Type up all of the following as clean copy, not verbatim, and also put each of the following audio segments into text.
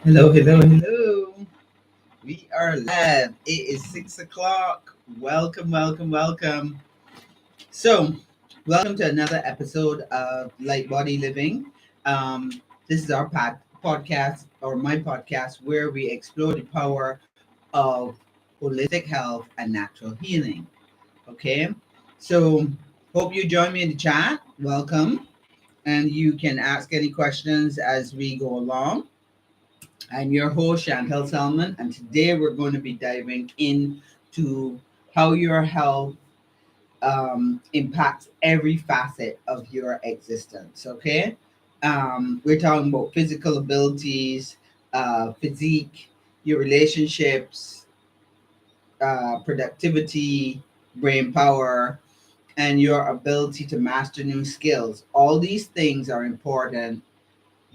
Hello, hello, hello. We are live. It is 6 o'clock. Welcome, welcome, welcome. So, welcome to another episode of Light Body Living. This is our podcast, or my podcast, where we explore the power of holistic health and natural healing. Okay, so hope you join me in the chat. Welcome, and you can ask any questions as we go along. I'm your host, Chantel Selman, and today we're going to be diving into how your health impacts every facet of your existence. Okay, we're talking about physical abilities, physique, your relationships, productivity, brain power, and your ability to master new skills. All these things are important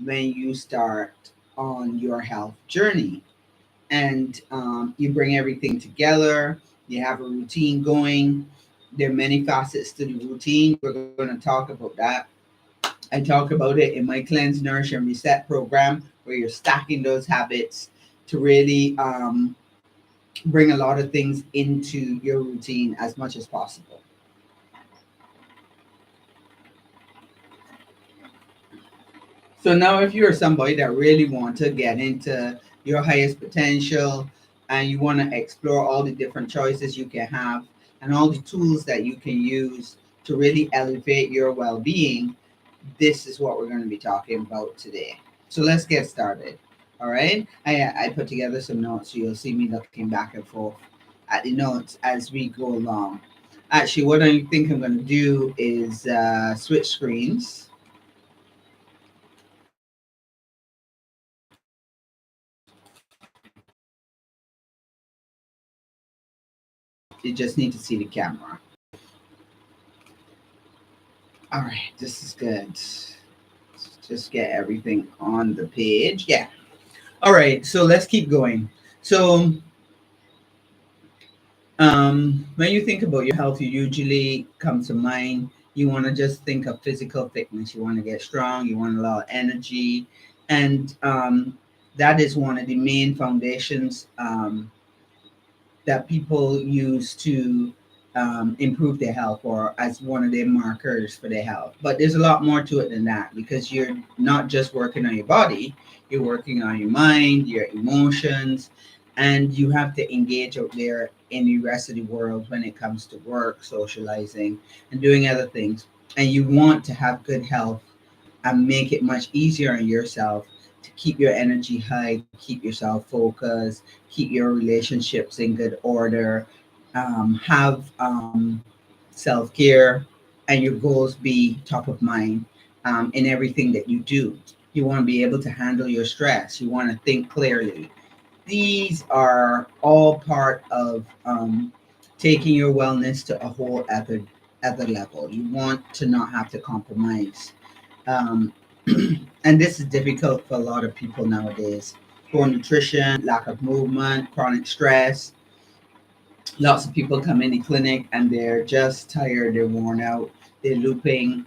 when you start on your health journey and you bring everything together. You have a routine going. There are many facets to the routine. We're going to talk about that. I talk about it in my Cleanse, Nourish, and Reset program, where you're stacking those habits to really bring a lot of things into your routine as much as possible. So now, if you're somebody that really want to get into your highest potential and you want to explore all the different choices you can have and all the tools that you can use to really elevate your well-being, this is what we're going to be talking about today. So let's get started. All right. I put together some notes, so you'll see me looking back and forth at the notes as we go along. Actually, what I think I'm going to do is switch screens. You just need to see the camera. All right, this is good. Let's just get everything on the page. Yeah. All right, so let's keep going. So, when you think about your health, you usually come to mind. You want to just think of physical fitness. You want to get strong. You want a lot of energy, and that is one of the main foundations that people use to improve their health or as one of their markers for their health. But there's a lot more to it than that because you're not just working on your body, you're working on your mind, your emotions, and you have to engage out there in the rest of the world when it comes to work, socializing, and doing other things. And you want to have good health and make it much easier on yourself to keep your energy high, keep yourself focused, keep your relationships in good order, have self care, and your goals be top of mind in everything that you do. You want to be able to handle your stress, you want to think clearly. These are all part of taking your wellness to a whole other level. You want to not have to compromise um, and this is difficult for a lot of people nowadays. Poor nutrition, lack of movement, chronic stress. Lots of people come in the clinic and they're just tired, they're worn out, they're looping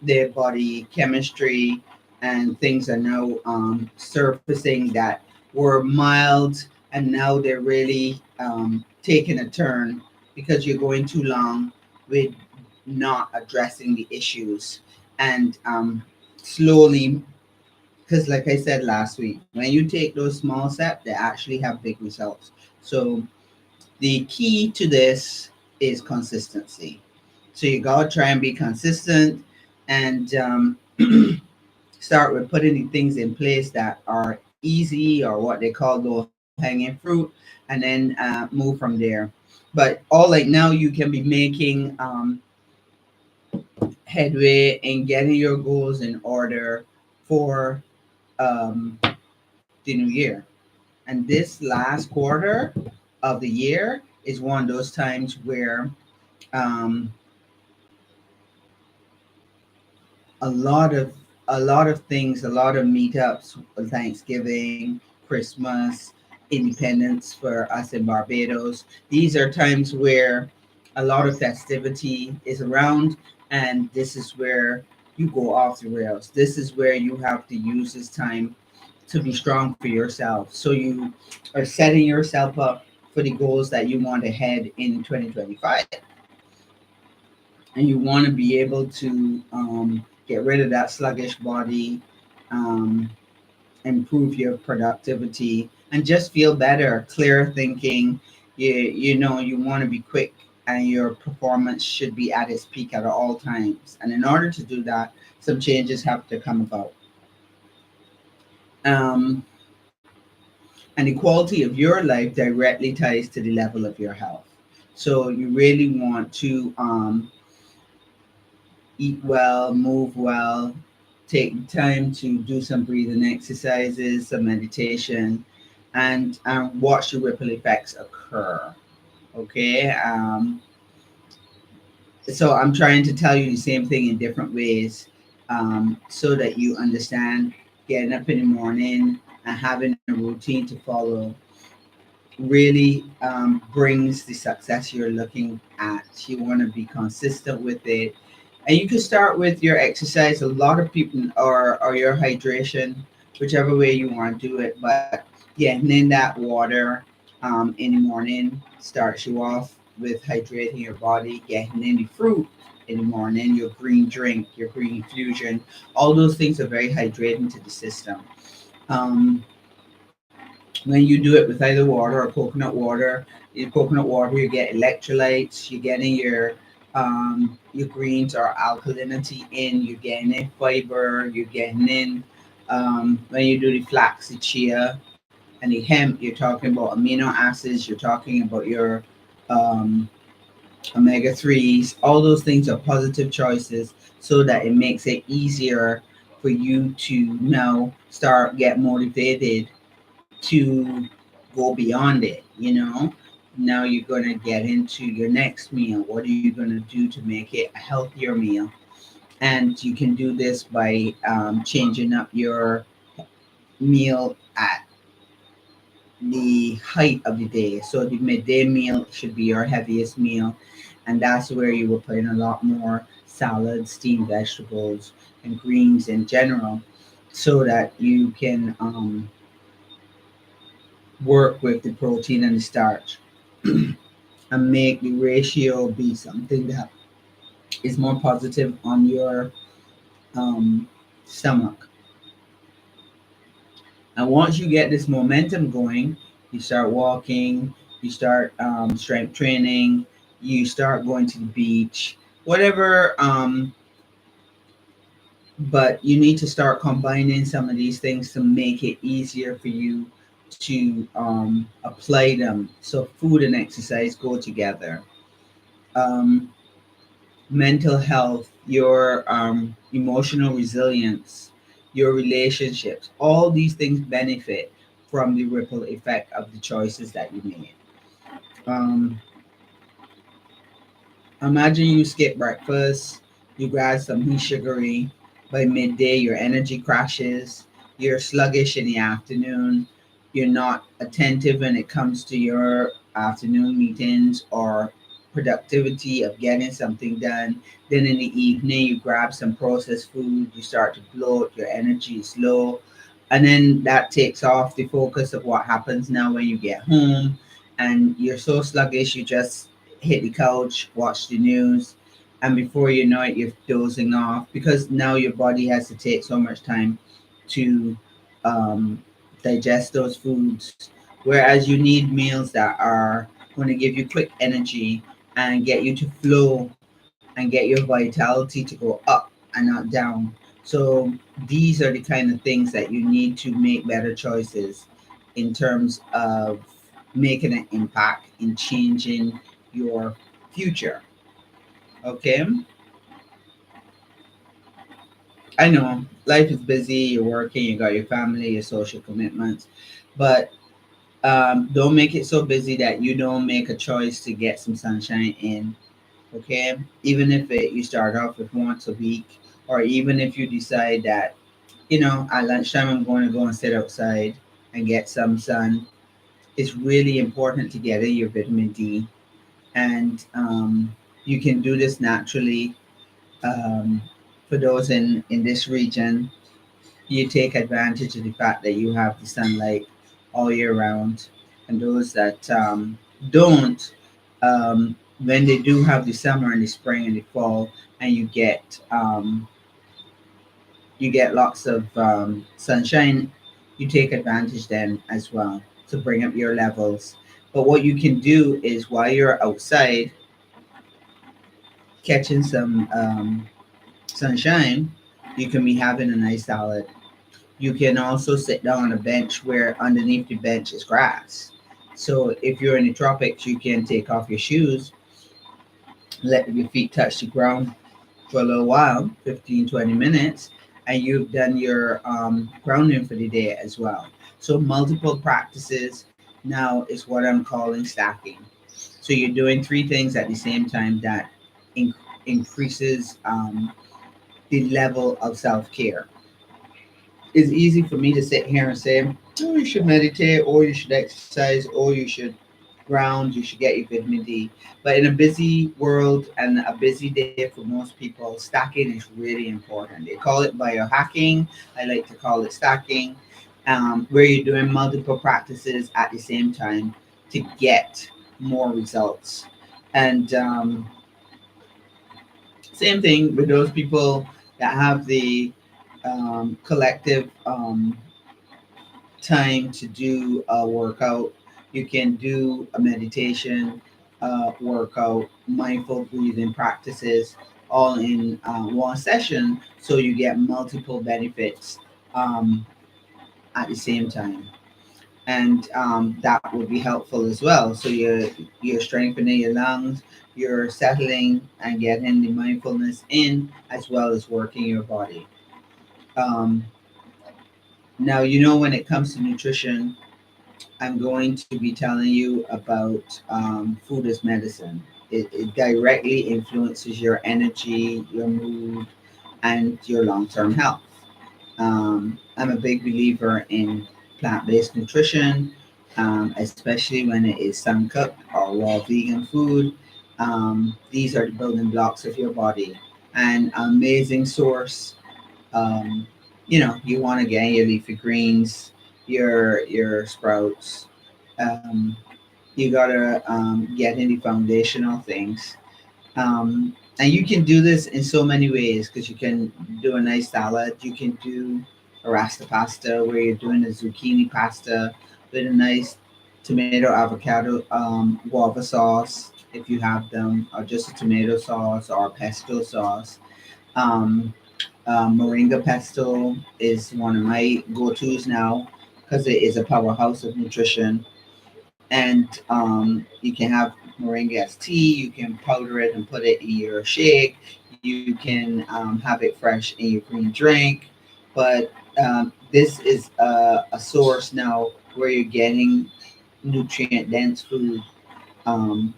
their body chemistry, and things are now surfacing that were mild and now they're really taking a turn because you're going too long with not addressing the issues and slowly, because like I said last week, when you take those small steps they actually have big results. So the key to this is consistency. So you gotta try and be consistent and start with putting the things in place that are easy or what they call low hanging fruit, and then move from there. But all like now you can be making headway in getting your goals in order for um, the new year. And this last quarter of the year is one of those times where um, a lot of a lot of things, a lot of meetups, Thanksgiving, Christmas, Independence for us in Barbados. These are times where a lot of festivity is around, and this is where you go off the rails. This is where you have to use this time to be strong for yourself. So you are setting yourself up for the goals that you want to head in 2025. And you want to be able to get rid of that sluggish body, um, improve your productivity, and just feel better, clearer thinking. You want to be quick, and your performance should be at its peak at all times. And in order to do that, some changes have to come about. Um, and the quality of your life directly ties to the level of your health. So you really want to eat well, move well, take time to do some breathing exercises, some meditation, and watch the ripple effects occur. Okay. So I'm trying to tell you the same thing in different ways, so that you understand getting up in the morning and having a routine to follow really brings the success you're looking at. You want to be consistent with it. And you can start with your exercise. A lot of people, or your hydration, whichever way you want to do it. But getting in that water in the morning starts you off with hydrating your body. Getting in the fruit in the morning, your green drink, your green infusion, all those things are very hydrating to the system. Um, when you do it with either water or coconut water, in coconut water you get electrolytes, you're getting your greens or alkalinity in, you're getting in fiber, you're getting in when you do the flax, the chia, and the hemp, you're talking about amino acids, you're talking about your um, omega 3s. All those things are positive choices, so that it makes it easier for you to now start get motivated to go beyond it. Now you're going to get into your next meal. What are you going to do to make it a healthier meal? And you can do this by changing up your meal at the height of the day. So the midday meal should be your heaviest meal, and that's where you will put in a lot more salads, steamed vegetables, and greens in general, so that you can work with the protein and the starch and make the ratio be something that is more positive on your stomach. And once you get this momentum going, you start walking, you start strength training, you start going to the beach, whatever. But you need to start combining some of these things to make it easier for you to apply them. So food and exercise go together. Um, Mental health, your emotional resilience, your relationships, all these things benefit from the ripple effect of the choices that you made. Um, Imagine you skip breakfast, you grab something sugary. By midday, your energy crashes, you're sluggish in the afternoon, you're not attentive when it comes to your afternoon meetings or productivity of getting something done. Then in the evening, you grab some processed food, you start to bloat, your energy is low. And then that takes off the focus of what happens now when you get home, and you're so sluggish, you just hit the couch, watch the news, and before you know it, you're dozing off because now your body has to take so much time to um, digest those foods. Whereas you need meals that are going to give you quick energy and get you to flow and get your vitality to go up and not down. So these are the kind of things that you need to make better choices in terms of making an impact in changing your future. Okay. I know life is busy, you're working, you got your family, your social commitments, but don't make it so busy that you don't make a choice to get some sunshine in. Okay. Even if you start off with once a week, or even if you decide that, at lunchtime I'm going to go and sit outside and get some sun, it's really important to get in your vitamin D. And you can do this naturally. For those in this region, You take advantage of the fact that you have the sunlight all year round. And those that don't, when they do have the summer and the spring and the fall, and you get lots of sunshine, you take advantage then as well to bring up your levels. But what you can do is while you're outside catching some sunshine, you can be having a nice salad. You can also sit down on a bench where underneath the bench is grass. So if you're in the tropics, you can take off your shoes, let your feet touch the ground for a little while, 15, 20 minutes, and you've done your grounding for the day as well. So multiple practices now is what I'm calling stacking. So you're doing three things at the same time that in- increases the level of self-care. It's easy for me to sit here and say, oh, you should meditate, or you should exercise, or you should ground, you should get your vitamin D. But in a busy world and a busy day for most people, stacking is really important. They call it biohacking. I like to call it stacking, where you're doing multiple practices at the same time to get more results. And same thing with those people that have the collective time to do a workout. You can do a meditation workout, mindful breathing practices, all in one session, so you get multiple benefits um, at the same time. And that would be helpful as well. So you're strengthening your lungs, you're settling and getting the mindfulness in, as well as working your body. Um, Now, when it comes to nutrition, I'm going to be telling you about food as medicine. It directly influences your energy, your mood, and your long term health. I'm a big believer in plant based nutrition, especially when it is sun cooked or raw vegan food. These are the building blocks of your body. An amazing source, um, you want to get your leafy greens, your sprouts. Um, you gotta get in the foundational things, and you can do this in so many ways because you can do a nice salad. You can do a rasta pasta where you're doing a zucchini pasta with a nice tomato avocado guava sauce if you have them, or just a tomato sauce or pesto sauce. Um, Moringa pesto is one of my go-tos now because it is a powerhouse of nutrition. And you can have moringa as tea. You can powder it and put it in your shake. You can have it fresh in your green drink. But this is a source now where you're getting nutrient dense food um,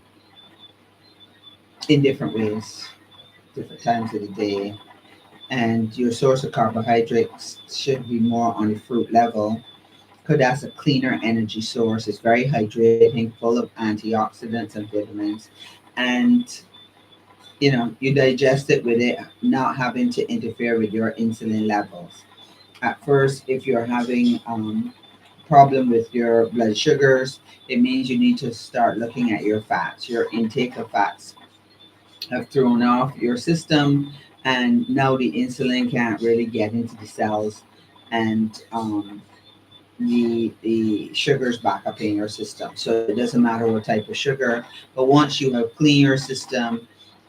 in different ways, different times of the day. And your source of carbohydrates should be more on the fruit level because that's a cleaner energy source. It's very hydrating, full of antioxidants and vitamins. And you digest it with it not having to interfere with your insulin levels. At first, if you're having problem with your blood sugars, it means you need to start looking at your fats. Your intake of fats have thrown off your system, and now the insulin can't really get into the cells, and the sugars back up in your system. So it doesn't matter what type of sugar, but once you have cleaned your system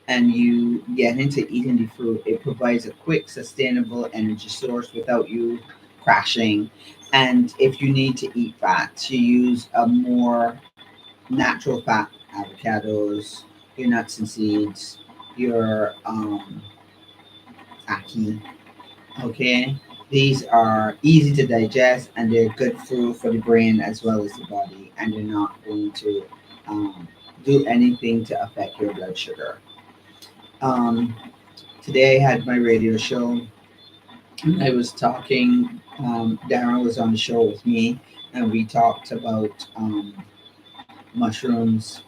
and you get into eating the fruit, it provides a quick, sustainable energy source without you crashing. And if you need to eat fats, you use a more natural fat, avocados, your nuts and seeds, your ackee. Okay, these are easy to digest and they're good food for the brain as well as the body, and they're not going to um, do anything to affect your blood sugar. Um, Today I had my radio show. I was talking. Darren was on the show with me, and we talked about mushrooms,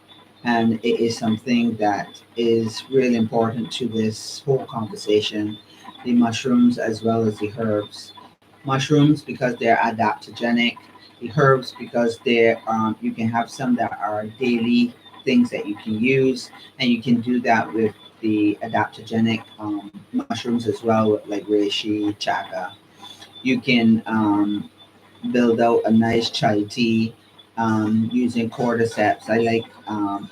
and it is something that is really important to this whole conversation. The mushrooms as well as the herbs. Mushrooms because they're adaptogenic. The herbs because they're you can have some that are daily things that you can use, and you can do that with the adaptogenic mushrooms as well, like reishi, chaga. You can build out a nice chai tea using cordyceps. I like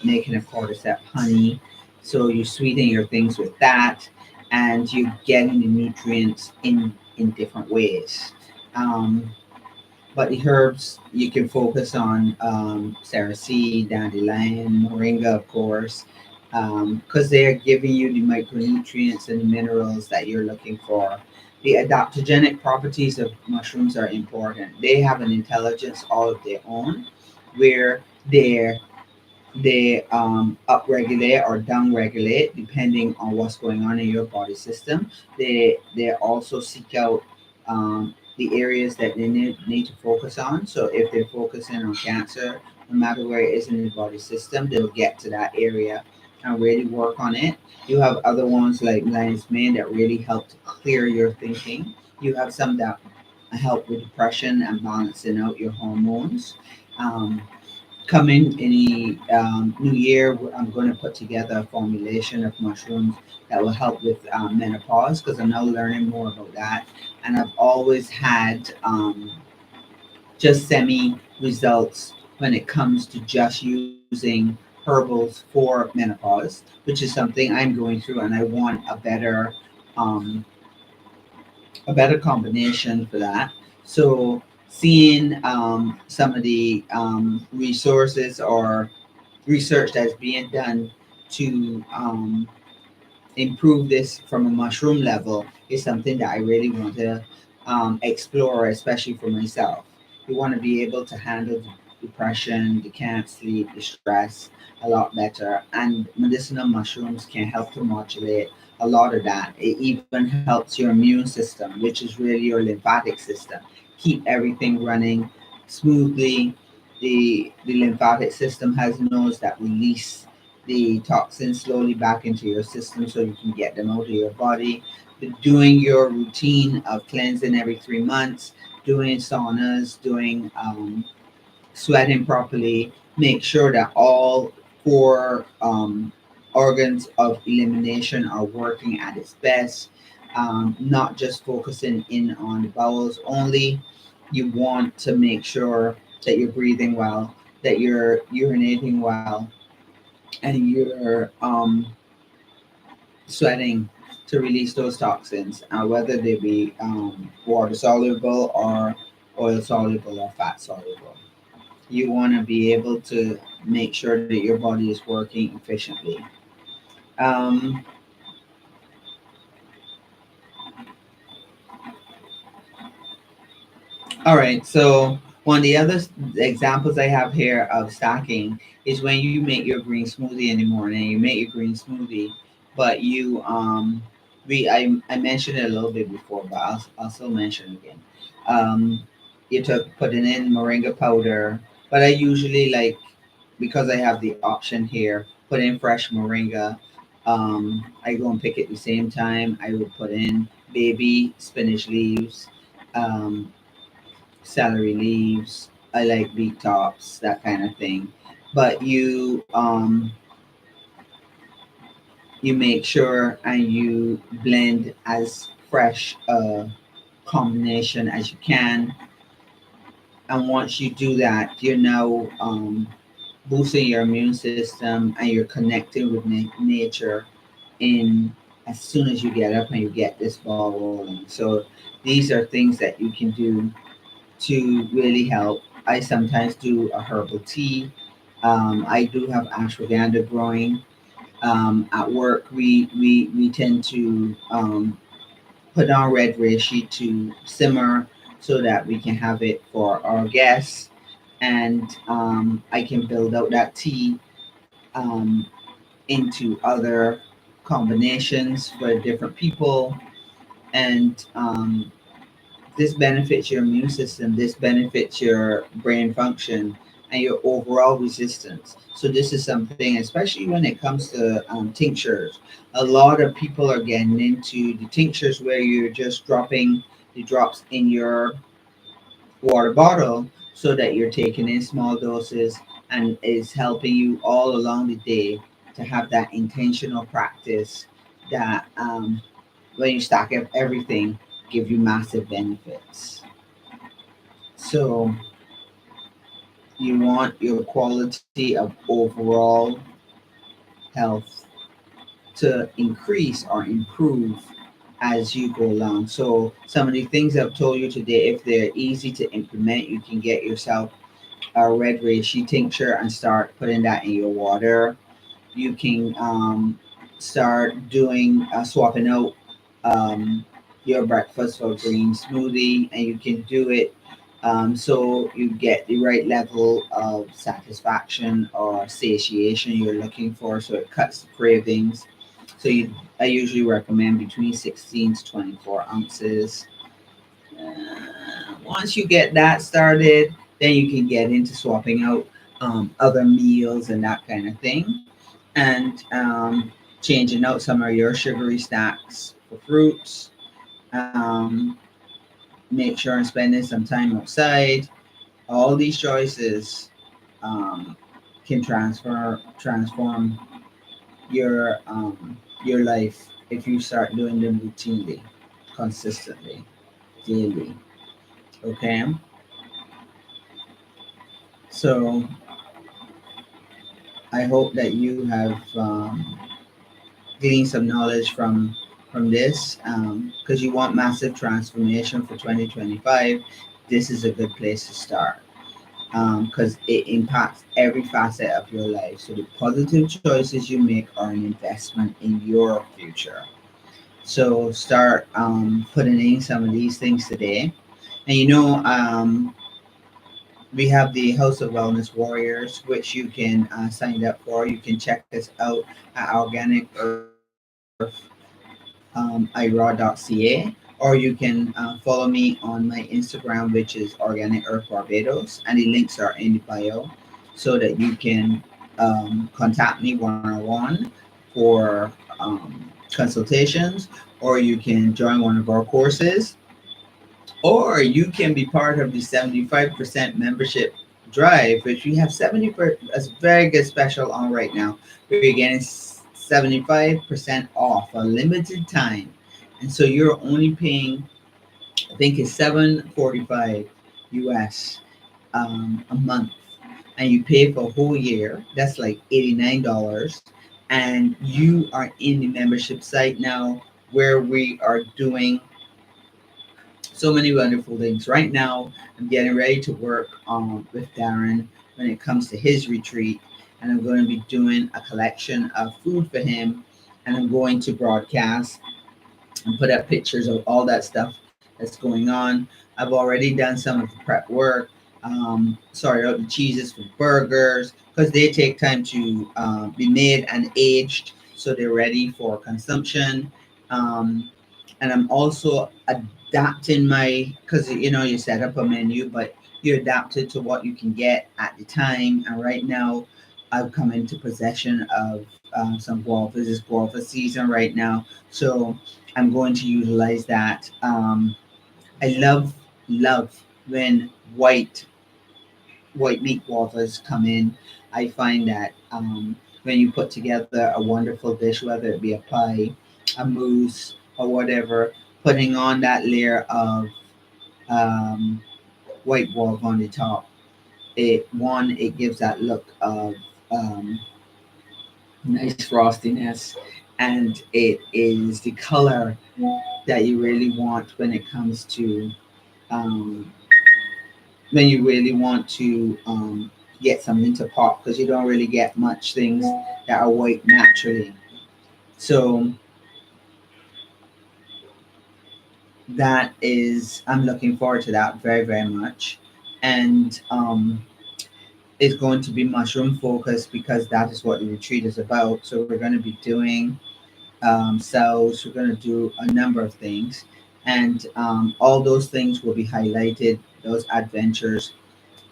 making a cordyceps honey. So you sweeten your things with that, and you're getting the nutrients in different ways. Um, but the herbs you can focus on cerasee, dandelion, moringa, of course, because they're giving you the micronutrients and the minerals that you're looking for. The adaptogenic properties of mushrooms are important. They have an intelligence all of their own, where they're they upregulate or downregulate depending on what's going on in your body system. They also seek out the areas that they need to focus on. So if they're focusing on cancer, no matter where it is in the body system, they'll get to that area and really work on it. You have other ones like lion's mane that really help to clear your thinking. You have some that help with depression and balancing out your hormones. Um, Coming in the new year, I'm going to put together a formulation of mushrooms that will help with menopause because I'm now learning more about that. And I've always had just semi results when it comes to just using herbals for menopause, which is something I'm going through, and I want um, a better combination for that. So seeing some of the resources or research that's being done to improve this from a mushroom level is something that I really want to explore, especially for myself. You want to be able to handle depression, the can't sleep, the stress a lot better, and medicinal mushrooms can help to modulate a lot of that. It even helps your immune system, which is really your lymphatic system, keep everything running smoothly. The lymphatic system has nodes that release the toxins slowly back into your system so you can get them out of your body. But doing your routine of cleansing every 3 months, doing saunas, doing sweating properly, make sure that all four organs of elimination are working at its best, not just focusing in on the bowels only. You want to make sure that you're breathing well, that you're urinating well, and you're sweating to release those toxins, whether they be water soluble or oil soluble or fat soluble. You want to be able to make sure that your body is working efficiently. Um, all right, so one of the other examples I have here of stacking is when you make your green smoothie in the morning. You make your green smoothie, but I mentioned it a little bit before, but I'll still mention it again. Um, you took putting in moringa powder, but I usually like, because I have the option here, put in fresh moringa. I go and pick it the same time. I would put in baby spinach leaves, um, celery leaves. I like beet tops, that kind of thing. But you make sure and you blend as fresh a combination as you can. And once you do that, you're now boosting your immune system and you're connecting with nature in as soon as you get up and you get this ball rolling. So these are things that you can do to really help. I sometimes do a herbal tea. I do have ashwagandha growing. At work, we tend to put on red reishi to simmer so that we can have it for our guests. And I can build out that tea um, into other combinations for different people. And this benefits your immune system, this benefits your brain function and your overall resistance. So this is something, especially when it comes to tinctures. A lot of people are getting into the tinctures where you're just dropping the drops in your water bottle so that you're taking in small doses and is helping you all along the day to have that intentional practice that when you stack up everything give you massive benefits. So you want your quality of overall health to increase or improve as you go along. So some of the things I've told you today, if they're easy to implement, you can get yourself a red reishi tincture and start putting that in your water. You can start doing swapping out um, your breakfast for green smoothie, and you can do it so you get the right level of satisfaction or satiation you're looking for. So it cuts the cravings. So I usually recommend between 16 to 24 ounces. Once you get that started, then you can get into swapping out other meals and that kind of thing, and changing out some of your sugary snacks for fruits. Um, Make sure and spending some time outside. All these choices um, can transform your life if you start doing them routinely, consistently, daily. Okay, so I hope that you have gleaned some knowledge from this because you want massive transformation for 2025. This is a good place to start because it impacts every facet of your life. So the positive choices you make are an investment in your future. So start putting in some of these things today. And we have the House of Wellness Warriors, which you can sign up for. You can check us out at Organic Earth ira.ca, or you can follow me on my Instagram, which is Organic Earth Barbados, and the links are in the bio so that you can contact me one on one for consultations, or you can join one of our courses, or you can be part of the 75% membership drive, which we have 70% a very good special on right now. We're getting 75% off a limited time. And so you're only paying, I think it's 745 US a month. And you pay for a whole year. That's like $89. And you are in the membership site now where we are doing so many wonderful things. Right now, I'm getting ready to work with Darren when it comes to his retreat, and I'm going to be doing a collection of food for him, and I'm going to broadcast and put up pictures of all that stuff that's going on. I've already done some of the prep work. Sorry, out the cheeses for burgers because they take time to be made and aged, so they're ready for consumption. Um, and I'm also adapting my because you set up a menu, but you adapt it to what you can get at the time. And right now, I've come into possession of some guavas. It's guava season right now, so I'm going to utilize that. I love when white meat guavas come in. I find that when you put together a wonderful dish, whether it be a pie, a mousse, or whatever, putting on that layer of um, white guava on the top, it gives that look of um, nice frostiness, and it is the color that you really want um, when you really want to get something to pop because you don't really get much things that are white naturally. So that is, I'm looking forward to that very, very much. And it's going to be mushroom focused because that is what the retreat is about. So we're going to be doing cells, we're going to do a number of things. And all those things will be highlighted, those adventures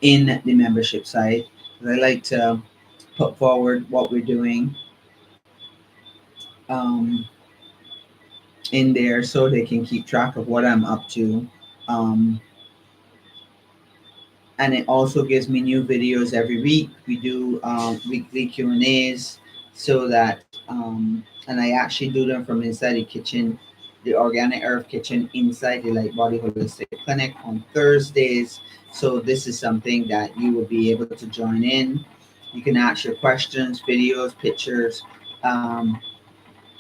in the membership site. I like to put forward what we're doing um, in there so they can keep track of what I'm up to. Um, and it also gives me new videos every week. We do weekly Q&As so that and I actually do them from inside the kitchen, the Organic Earth Kitchen inside the Light Body Holistic Clinic on Thursdays. So this is something that you will be able to join in. You can ask your questions, videos, pictures, um,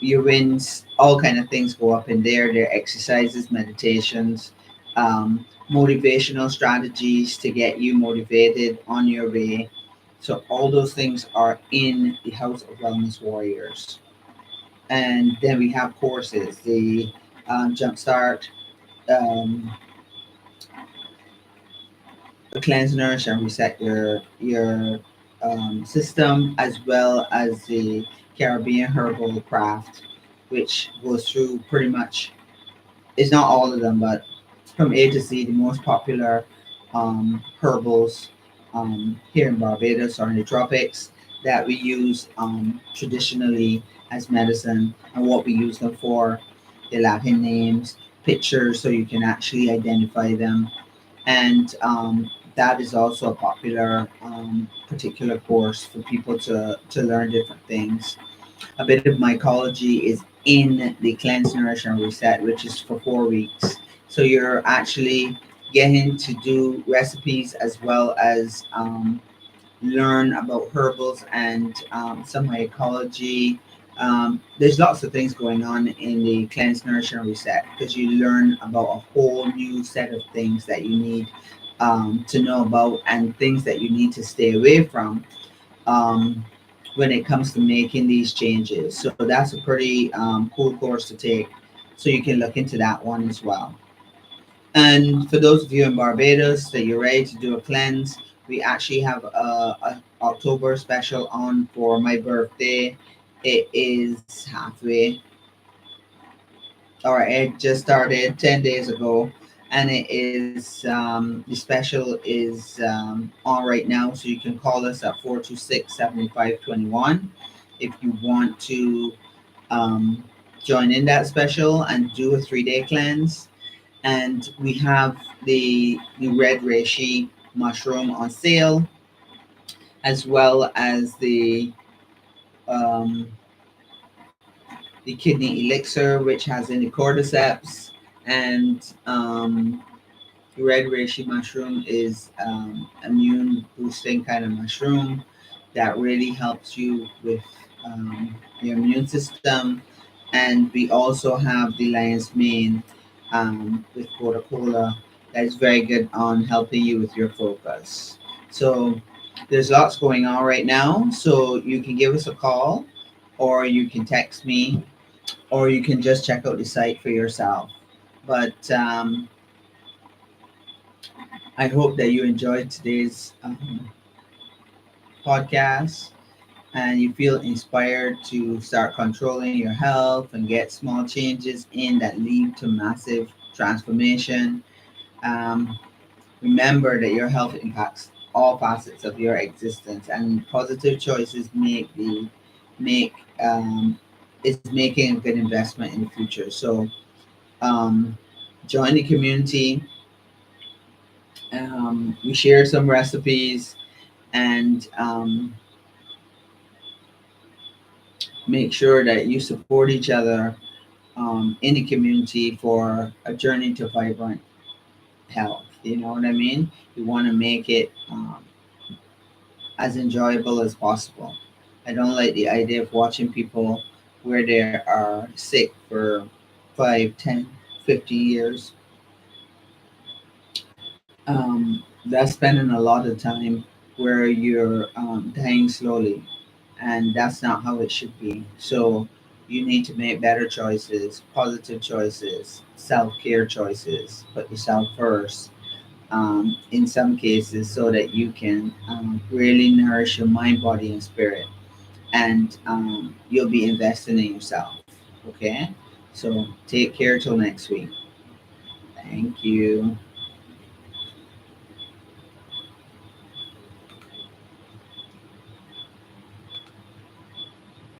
your wins, all kind of things go up in there. There are exercises, meditations, motivational strategies to get you motivated on your way. So all those things are in the House of Wellness Warriors. And then we have courses, the Jumpstart, um, the Cleanse, Nourish, and Reset your system, as well as the Caribbean Herbal Craft, which goes through pretty much, it's not all of them, but from A to Z, the most popular herbals here in Barbados or in the tropics that we use traditionally as medicine, and what we use them for, the Latin names, pictures, so you can actually identify them. And that is also a popular particular course for people to learn different things. A bit of mycology is in the Cleanse, Nourish, and Reset, which is for 4 weeks. So you're actually getting to do recipes as well as learn about herbals and some mycology. There's lots of things going on in the Cleanse, Nourish, and Reset because you learn about a whole new set of things that you need to know about and things that you need to stay away from um, when it comes to making these changes. So that's a pretty cool course to take. So you can look into that one as well. And for those of you in Barbados that you're ready to do a cleanse, we actually have a October special on for my birthday. It is halfway, or it just started 10 days ago, and it is the special is on right now, so you can call us at 426-7521 if you want to um, join in that special and do a 3-day cleanse. And we have the red reishi mushroom on sale, as well as um, the kidney elixir, which has in the cordyceps, and red reishi mushroom is immune boosting kind of mushroom that really helps you with your immune system. And we also have the lion's mane with Coca-Cola that is very good on helping you with your focus. So there's lots going on right now. So you can give us a call, or you can text me, or you can just check out the site for yourself. But I hope that you enjoyed today's podcast and you feel inspired to start controlling your health and get small changes in that lead to massive transformation. Um, Remember that your health impacts all facets of your existence, and positive choices make is making a good investment in the future. So um, join the community. We share some recipes and make sure that you support each other in the community for a journey to vibrant health. You know what I mean? You want to make it as enjoyable as possible. I don't like the idea of watching people where they are sick for 5, 10, 15 years. That's spending a lot of time where you're dying slowly, and that's not how it should be. So you need to make better choices, positive choices, self-care choices, put yourself first in some cases, so that you can really nourish your mind, body, and spirit, and you'll be investing in yourself. Okay, so take care till next week. Thank you.